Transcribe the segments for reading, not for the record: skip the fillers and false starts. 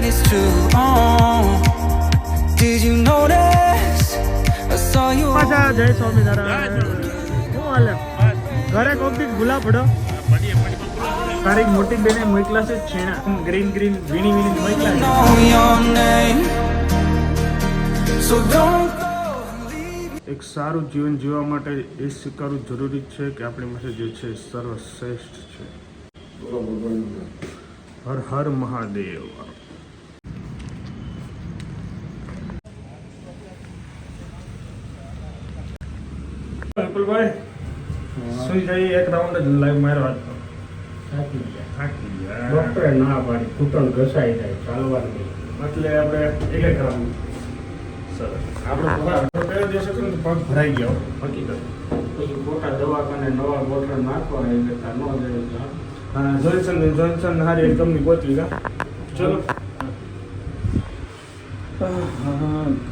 that it's true. Did you notice? I saw you. પાછા જય સ્વામિનારાયણ. શું હાલે? ઘરે કોક દી ભૂલા પડો. તારી મોટી બેને મોકલા છે છેણા ગ્રીન ગ્રીન વીણી વીણી મોકલા છે. Know your name. So don't. એક સારું જીવન જીવવા માટે એ સ્વીકારવું જરૂરી છે કે આપણી પાસે જે છે સર્વશ્રેષ્ઠ છે. હર હર મહાદેવ. વિપુલભાઈ સુઈ જઈએ એક રાઉન્ડ જ લાઈવ માર્યો આજ તો. થાકી ગયા. ડોક્ટરે ના પાડી ઘૂંટણ ઘસાઈ જાય ચાલવાનું નહીં. એટલે આપણે એક રાઉન્ડ સરસ. આપણે પહેલો દિવસ હતો ને પગ ભરાઈ ગયો હકીકત. પછી ખોટા દવાખાને નવા બોટલ નાખવા એ કરતા ન જાય. હા જોન્સન હારી એક કંપની ગોતવી કા. ચલો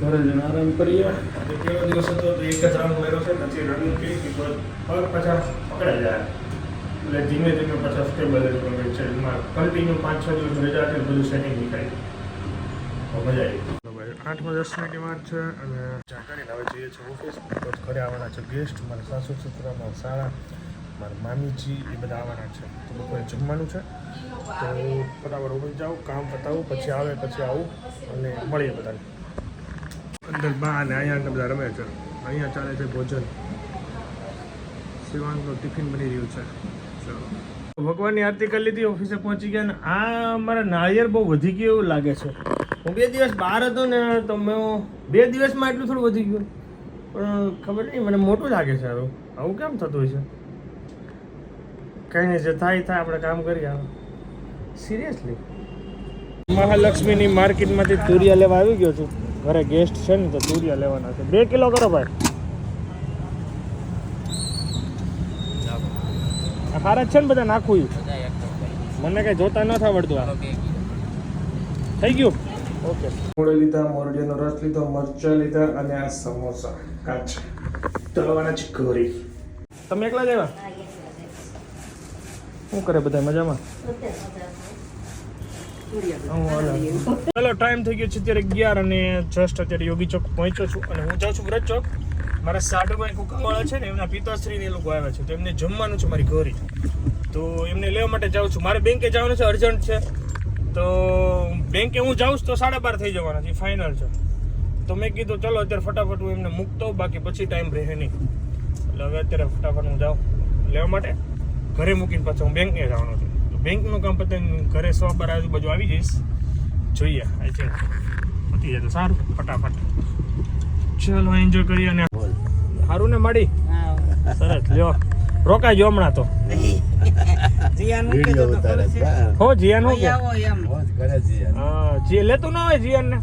ઘરે જઈને આરામ કરીએ. પહેલો દિવસ હતો તો એક જ રાઉન્ડ માર્યો છે. પછી રનિંગ કરી કે પગ પાછા પકડાઈ જાય એટલે ધીમે ધીમે પાછા સ્ટેબલ જ કરે છે. એમાં કન્ટિન્યુ 5-6 દિવસ રજા છે બધું સેટિંગ નીકળી મજા આવી. 8-10 મિનિટની વાત છે અને ચા કરીને હવે જઈએ છીએ ઓફિસ. તો ઘરે આવવાના છે ગેસ્ટ. મારા સાસુ સસરા, મારા સાળા, મારા મામીજી એ બધા આવવાના છે. તો બપોરે જમવાનું છે. તો ફટાફટ ઓફિસ જાઉં, કામ પતાવું, પછી આવે પછી આવું અને મળીએ બધાને. અંદર બા અને અહીંયા બધા રમે છે. અહીંયા ચાલે છે ભોજન. શિવાંગનું ટિફિન બની રહ્યું છે. ચલો ભગવાનની આરતી કરી લીધી, ઓફિસે પહોંચી ગયા. ને આ મારા નાળિયેર બહુ વધી ગયું એવું લાગે છે. હું 2 દિવસ બહાર હતો ને તો મેં 2 દિવસમાં એટલું થોડું વધી ગયું પણ ખબર નહીં મને મોટું લાગે છે. આવું કેમ થતું હોય છે? કંઈ નહીં, જે થાય આપણે કામ કરીએ. સિરિયસલી મહાલક્ષ્મીની માર્કેટમાંથી તુરિયા લેવા આવી ગયો છું. ઘરે ગેસ્ટ છે ને તો તુરિયા લેવાના છે. 2 કિલો કરો ભાઈ. હારા છે ને બધા નાખવું. મને કઈ જોતા ન આવડતું. આ થઈ ગયું. ઓકે મોડે લીધા, મોરડિયાનો રસ લીધો, મરચા લીધા અને આ સમોસા કાચ તળવાના છે ઘરે. તમે એકલા જ આવ્યા? શું કરે બધા મજામાં? ચલો ટાઈમ થઈ ગયો છે અત્યારે 11 અને જસ્ટ અત્યારે યોગી ચોક પહોંચ્યો છું અને હું જાઉં છું વ્રત ચોક. મારા સાડુભાઈ કુકાવાળા છે ને એમના પિતાશ્રીને એ લોકો આવ્યા છે તો એમને જમવાનું છે મારી ઘરે. તો એમને લેવા માટે જાઉં છું. મારે બેંકે જવાનું છે, અર્જન્ટ છે. તો બેંકે હું જાઉં તો 12:30 થઈ જવાના છે, ફાઇનલ છે. તો મેં કીધું ચલો અત્યારે ફટાફટ હું એમને મૂકતો, બાકી પછી ટાઈમ રહે નહીં. એટલે હવે અત્યારે ફટાફટ હું જાઉં લેવા માટે. ઘરે મૂકીને પાછો હું બેંકે જવાનો છું. તો બેંકનું કામ પતાવીને ઘરે 12 આજુબાજુ આવી જઈશ. જોઈએ આઈ થિંક પતી જાય તો સારું. ફટાફટ ચલો એન્જોય કરીએ. અને સારું ને માડી? સરસ. લ્યો રોકાજો હમણાં તો. હો જીયાન હું કે હા જી લેતું ના હોય જીયાન ને.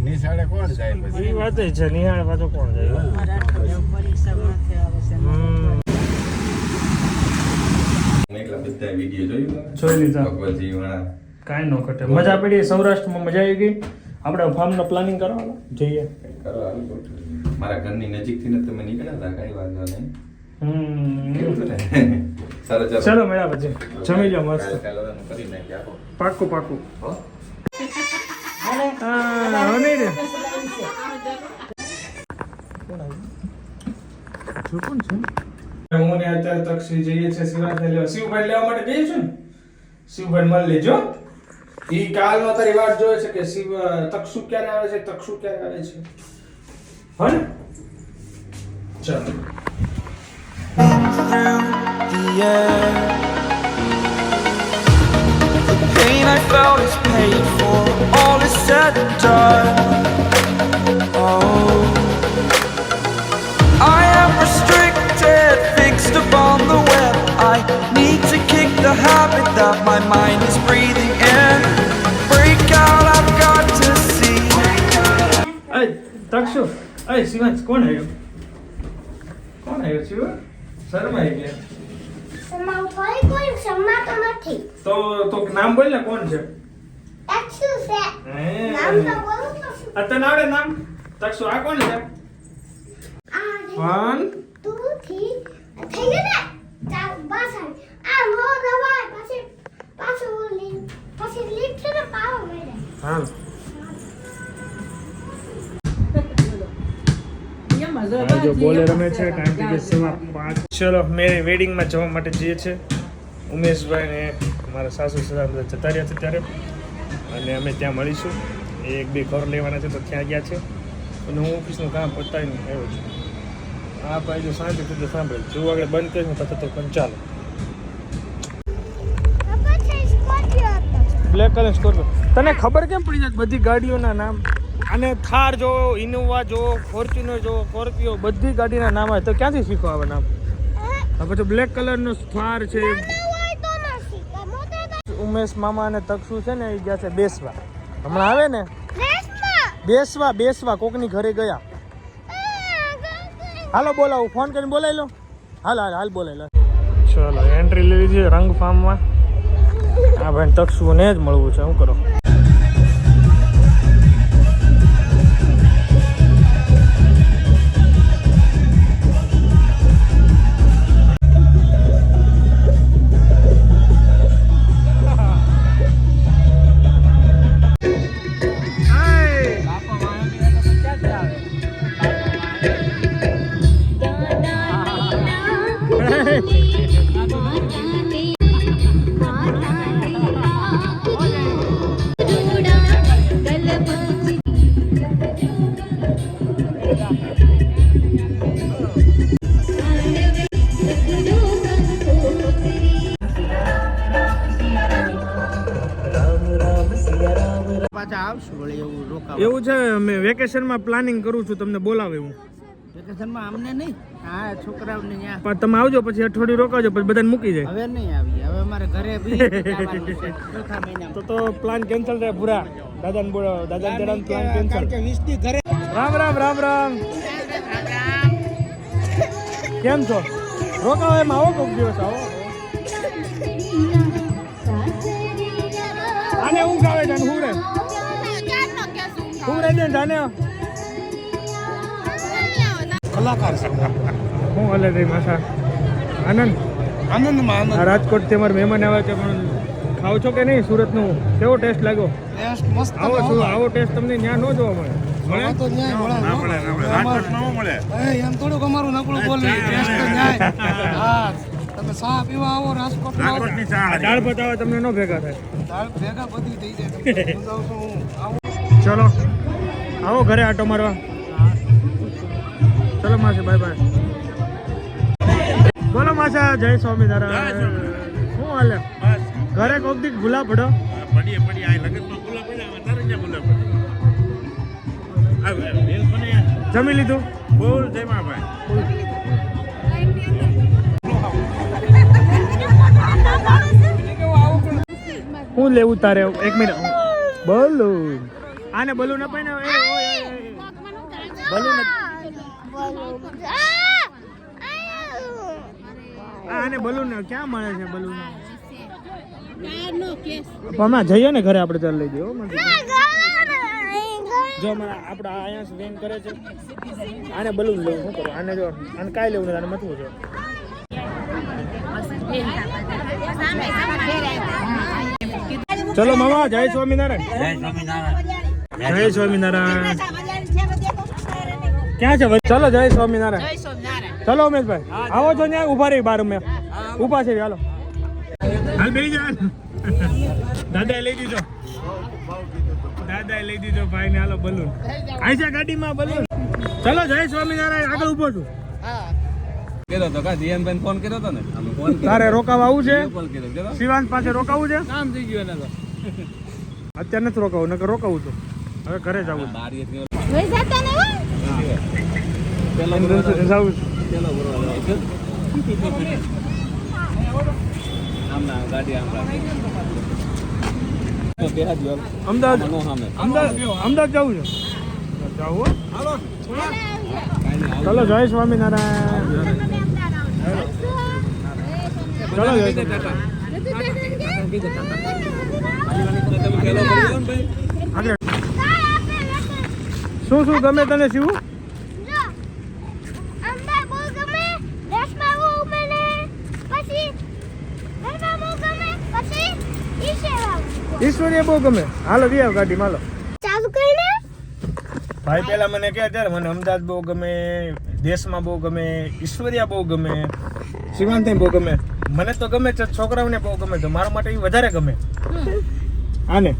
નિશાળે કોણ જાય પછી? એ વાત છે, નિહાળ પાછો કોણ જાય? જોઈ લીધા. કાંઈ ન ઘટે. મજા પડી. સૌરાષ્ટ્રમાં મજા આવી ગઈ. આપણે ફાર્મનો પ્લાનિંગ કરવાનો જઈએ. મારા ઘરની નજીકથી ને તમે નીકળ્યા હતા, કઈ વાંધો નહીં. ચલો મળ્યા પછી જમી લો મસ્ત. પાક્કું પાક્કું. નહીં રે કોણ છે? હું ને અત્યારે તક્ષી જઈએ છીએ શિવરાજને લેવા. શિવભાઈ લેવા માટે જઈએ છું ને. શિવભાઈ મળી લેજો. એ કાલનો તારી વાત જોવે છે કે શિવ તક્ષુ ક્યારે આવે છે, તક્ષુ ક્યારે આવે છે. હા ને ચાલો. The pain I felt is paid for. All is said and done. Oh, I am restricted, fixed upon the web. I need to kick the habit that my mind is breathing in. Break out, I've got to see. Hey, તક્ષુ. Hey, Shivansh કોણ આવ્યો? કોણ આવ્યો શિવ? શર્માઈ ગયા. તો નામ બોલ ને કોણ છે? તક્ષુ છે. નામ તો બોલું તો. તને આવડે નામ? તક્ષુ આ કોણ છે? 1 2 3 થઈ ગયું ને? ચાલ બસ આ નો દવાય પછી પાછું લીપ છે ને પાવ મેળે. હા જો બોલે રમે છે. ટાઈમ થઈ ગયો 5:15. ચલો મેં વેડિંગમાં જવા માટે જઈએ છે. ઉમેશભાઈ ને મારા સાસુ સસરા બધા જતા રહ્યા છે ત્યારે, અને અમે ત્યાં મળીશું. એક બે ઘર લેવાના છે તો ત્યાં ગયા છે, અને હું ઓફિસનું કામ પતાવીને આવ્યો છું. આ ભાઈ જો શાંતિ સુધી સાંભળે જો આગળ બંધ કરીશ પછી તો પણ ચાલો. Black colour Scorpio. તને ખબર કેમ પડી જાય બધી ગાડીઓના નામ? અને થાર જો, ઇનોવા જો, ફોર્ચ્યુનર જો, સ્કોર્પિયો, બધી ગાડીના નામ આવે તો ક્યાંથી શીખો આવે નામ? પછી બ્લેક કલરનો થાર છે. ઉમેશ મામા અને તક્ષુ છે ને એ ગયા છે બેસવા. હમણાં આવે ને બેસવા કોકની ઘરે ગયા. હાલો બોલાવું, ફોન કરીને બોલાવી લો. હાલ બોલાવી લો. ચલો એન્ટ્રી લઈ લીધી રંગ ફાર્મમાં. હા ભાઈ તક્ષુને જ મળવું છે. શું કરો? એવું છે મેં વેકેશનમાં પ્લાનિંગ કરું છું, તમને બોલાવે હું વેકેશનમાં અમને નહીં, હા છોકરાઓને ત્યાં. પણ તમે આવજો પછી અઠવાડિયું રોકાજો પછી બધાને મૂકી જાય. હવે નહીં આવીએ, હવે અમારે ઘરે બી જવાનું છે ચોથા મહિનામાં. તો પ્લાન કેન્સલ થાય પૂરા. દાદાને બોલાવો, દાદાને તેડાનો પ્લાન કેન્સલ. 20 દી ઘરે. રામ. કેમ છો? રોકાવો એમ આવો કોઈક દિવસ આવો. આને ઊંઘ આવે છે હું રે ને જાને કલાકાર છે હું હાલે રે માસા. આનંદમાં રાજકોટ થી અમારા મહેમાન આવ્યા છે, પણ ખાવ છો કે નહીં? સુરતનું કેવો ટેસ્ટ લાગ્યો? ટેસ્ટ મસ્ત. આવો ટેસ્ટ તમને ત્યાં ન જોવા મળે. તો ન્યાય મળે. એમ થોડુંક અમારું નકળું બોલવી. ટેસ્ટ તો ન્યાય. હા તમે ચા પીવા આવો રાજકોટમાં. દાળ ભાત આવે તમને ન ભેગા થાય. દાળ ભેગા બધી થઈ જાય. તમે સમજાવશો હું આવું. ચલો આવો ઘરે આટો મારવા. ચલો માસી બાય. બોલો માસા જય સ્વામિનારાયણ. શું હાલે? ઘરે કોક દી ભૂલા પડો. જમી લીધું? હું લેવું તારે? એક મિનિટ. બલૂન. આને બલૂન અપાય ને. બલૂન આને બલૂન ક્યાં મળે છે? બલૂન હમણાં જઈએ ને ઘરે આપણે ચાલ લઈ દઈએ. જો આપણે અહીંયા સ્વેન કરે છે. આને બલૂન લેવું. શું કરું? આને જો આને કાંઈ લેવું નથી, આને મથવું છે. ચલો મામા જય સ્વામિનારાયણ. જય સ્વામિનારાયણ. ક્યાં છે? ચલો જય સ્વામિનારાયણ. ચલો ઉમેશભાઈ આવો છો ત્યાં ઉભા રહી બાર. અમે ઉભા છે. હાલો હાલ બેસી જા. દાદાએ લઈ દીધો ભાઈ ને. હાલો બલૂન આઈ છે ગાડીમાં બલૂન. ચલો જય સ્વામિનારાયણ. આગળ ઉભો છું. ફોન કર્યો હતો ને. તારે રોકાવા આવું છે? શિવાંત પાસે રોકાવું છે? કામ થઈ ગયું એને તો. અત્યારે નથી રોકાવું, નકર રોકાવું છું. હવે ઘરે જવું. અમદાવાદ જવું છે. જાવું. ચલો જય સ્વામિનારાયણ. ચલો જય શું ગમે તને શિવું? ઈશ્વરીય બહુ ગમે. હાલો વી આવ ગાડીમાં હાલો. ચાલુ કરીને ભાઈ પહેલા મને કહે ત્યારે મને અમદાવાદ બહુ ગમે, દેશમાં બહુ ગમે, ઈશ્વરિયા બહુ ગમે, શિવાંતે બહુ ગમે. મને તો ગમે છે, છોકરાઓને બહુ ગમે છે. મારા માટે એ વધારે ગમે. આને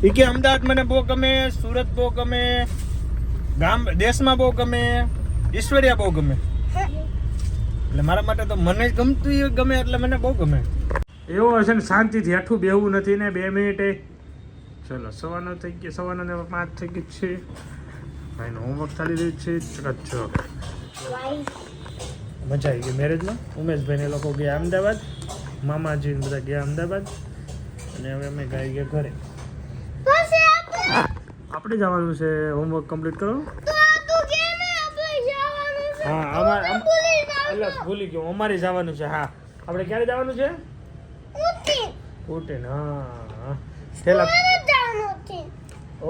એ કે અમદાવાદ મને બહુ ગમે, સુરત બહુ ગમે, દેશમાં બહુ ગમે, ઈશ્વરિયા બહુ ગમે. એટલે મારા માટે તો મને ગમતું એ ગમે એટલે મને બહુ ગમે. એવો હશે ને શાંતિથી હેઠું બેવું નથી ને 2 મિનિટે. ચલો સવાનો થઈ ગયા, 5:15 થઈ ગઈ છે. ભાઈનો હોમવર્ક ચાલી રહ્યું છે ચકચક. મજા આવી ગઈ મેરેજમાં. ઉમેશભાઈને લોકો ગયા અમદાવાદ, મામાજી બધા ગયા અમદાવાદ અને હવે અમે ગયા ઘરે. પછી આપણે આપણે જવાનું છે હોમવર્ક કમ્પ્લીટ કરો. તો આ તું કે ને આપણે જવાનું છે. હા ભૂલી ગયો, અમારે જવાનું છે. હા આપણે ક્યારે જવાનું છે? ઉઠીને. હા પેલા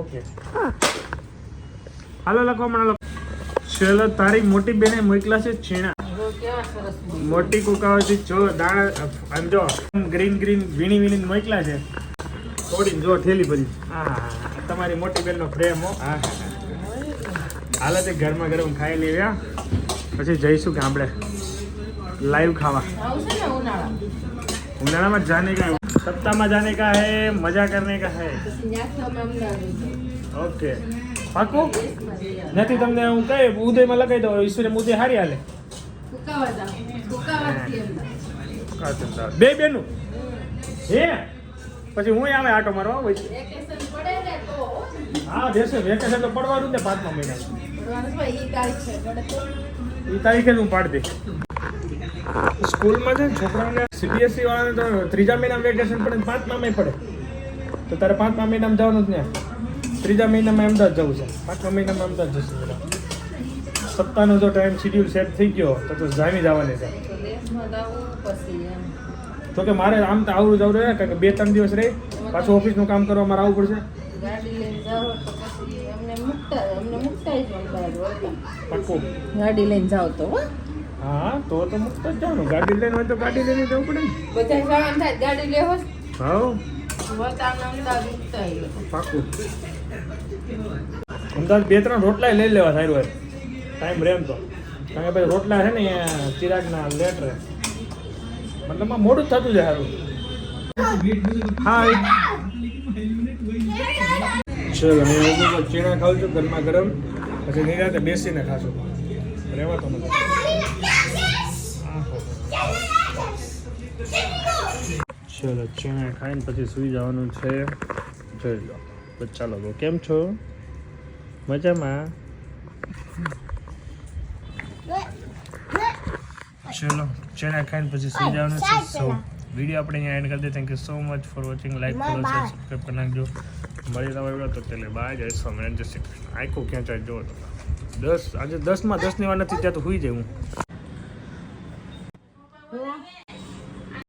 ઓકે હાલો લખો હમણાં લખો. ચલો તારી મોટી બેને મોકલા છે છીણા. મોટી કુકાઓથી જો દાણા આમ જો ગ્રીન વીણી મોકલા છે. થોડી જો ઠેલી ભરી. હા તમારી મોટી બેનનો પ્રેમ હો. હા હાલ તે ગરમા ગરમ ખાઈ લેવ્યા પછી જઈશું ગામડે લાઈવ ખાવા. उन्हाळा में जाने का, सप्ताह में जाने का है, मजा करने का है. ओके पाको નથી તમને હું કઈ ઉદયમાં લગાવી દઉં. ઈશ્વરી ઉદય હારી હાલે. બે બેનું હે પછી હું આવે આટો મારવા હોય. હા દેશે વેકેશન તો પડવાનું ને 5મા મહિના. એ તારીખે જ હું પાડી દઈશ. સ્કૂલમાં છે છોકરાઓને સીબીએસઈ વાળાને તો 3જા મહિનામાં વેકેશન પડે, 5મા મહિને પડે. તો તારે 5મા મહિનામાં જવાનું જ ને. 3જા મહિનામાં અમદાવાદ જવું છે, 5મા મહિનામાં અમદાવાદ જશું બધા. સપ્તાહનો જો ટાઈમ શેડ્યુલ સેટ થઈ ગયો તો જામી જવાની છે. તો કે મારે આમ તો આવડું જવું રહે કારણ કે 2-3 દિવસ રહી પાછું ઓફિસનું કામ કરવા મારે આવવું પડશે. ગાડી લઈને જાવ તો હા તો મુક્ત જ જવાનું. ગાડી લઈને હોય તો ગાડી લઈને જવું પડે ને. બધા જવાનું થાય ગાડી લેવો હા પાકું. અમદાવાદ 2-3 રોટલા લઈ લેવા સારું હોય ટાઈમ રહે તો. કારણ કે ભાઈ રોટલા છે ને અહીંયા ચિરાગના લેટ રહે, મતલબમાં મોડું જ થતું જાય સારું. હા ચલો હું ચીણા ખાઉં છું ગરમા ગરમ, પછી નિરાતે બેસીને ખાશું. રહેવા તો મજા. ચલો ચીણા ખાઈને પછી સૂઈ જવાનું છે. જોઈ લો તો ચાલો તો કેમ છો? મજામાં? ચલો ચીણા ખાઈને પછી સૂઈ જવાનું છે. સો વિડીયો આપણે અહીંયા એન્ડ કરી દઈએ. Thank you so much for watching. Like follow share subscribe કરી નાખજો. મળી નવા વિડીયો તો એટલે બાય. જય સ્વામિનારાયણ. જય શ્રી કૃષ્ણ. આખું ક્યાં ચાલ જો તો 10 આજે 10માં 10ની વાર નથી ત્યાં તો સુઈ જાય હું.